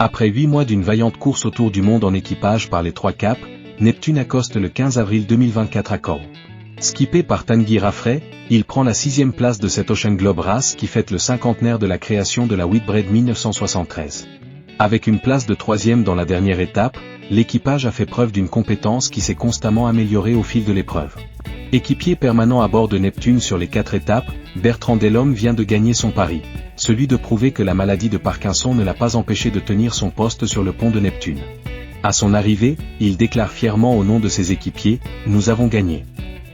Après 8 mois d'une vaillante course autour du monde en équipage par les 3 caps, Neptune accoste le 15 avril 2024 à Cowes. Skippé par Tanguy Raffray, il prend la 6e place de cette Ocean Globe Race qui fête le cinquantenaire de la création de la Whitbread 1973. Avec une place de 3e dans la dernière étape, l'équipage a fait preuve d'une compétence qui s'est constamment améliorée au fil de l'épreuve. Équipier permanent à bord de Neptune sur les 4 étapes, Bertrand Delhomme vient de gagner son pari, celui de prouver que la maladie de Parkinson ne l'a pas empêché de tenir son poste sur le pont de Neptune. À son arrivée, il déclare fièrement au nom de ses équipiers, « Nous avons gagné.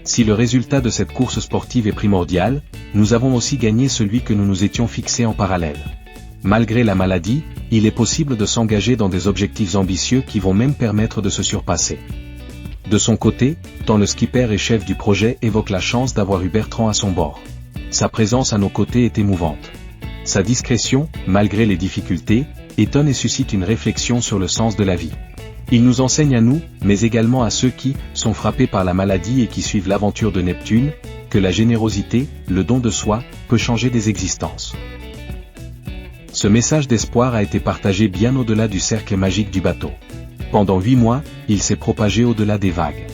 Si le résultat de cette course sportive est primordial, nous avons aussi gagné celui que nous nous étions fixés en parallèle. Malgré la maladie, il est possible de s'engager dans des objectifs ambitieux qui vont même permettre de se surpasser. » De son côté, tant le skipper et chef du projet évoque la chance d'avoir eu Bertrand à son bord. Sa présence à nos côtés est émouvante. Sa discrétion, malgré les difficultés, étonne et suscite une réflexion sur le sens de la vie. Il nous enseigne à nous, mais également à ceux qui sont frappés par la maladie et qui suivent l'aventure de Neptune, que la générosité, le don de soi, peut changer des existences. Ce message d'espoir a été partagé bien au-delà du cercle magique du bateau. Pendant 8 mois, il s'est propagé au-delà des vagues.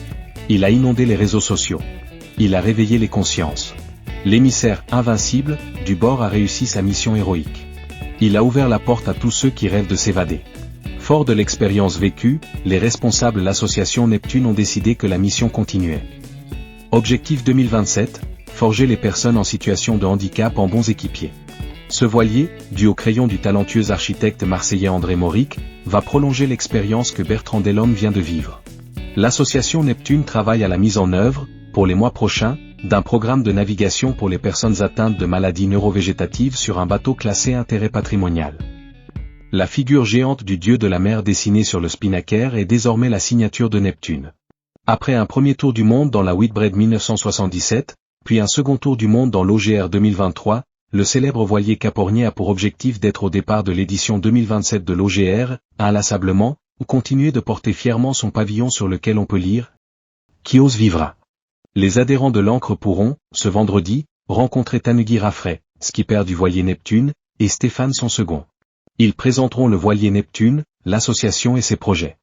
Il a inondé les réseaux sociaux. Il a réveillé les consciences. L'émissaire invincible du bord a réussi sa mission héroïque. Il a ouvert la porte à tous ceux qui rêvent de s'évader. Fort de l'expérience vécue, les responsables de l'association Neptune ont décidé que la mission continuait. Objectif 2027, forger les personnes en situation de handicap en bons équipiers. Ce voilier, dû au crayon du talentueux architecte marseillais André Mauric, va prolonger l'expérience que Bertrand Delhomme vient de vivre. L'association Neptune travaille à la mise en œuvre, pour les mois prochains, d'un programme de navigation pour les personnes atteintes de maladies neurovégétatives sur un bateau classé intérêt patrimonial. La figure géante du dieu de la mer dessinée sur le spinnaker est désormais la signature de Neptune. Après un premier tour du monde dans la Whitbread 1977, puis un second tour du monde dans l'OGR 2023, le célèbre voilier capornier a pour objectif d'être au départ de l'édition 2027 de l'OGR, inlassablement, ou continuer de porter fièrement son pavillon sur lequel on peut lire « Qui ose vivra ». Les adhérents de l'Ancre pourront, ce vendredi, rencontrer Tanguy Raffray, skipper du voilier Neptune, et Stéphane son second. Ils présenteront le voilier Neptune, l'association et ses projets.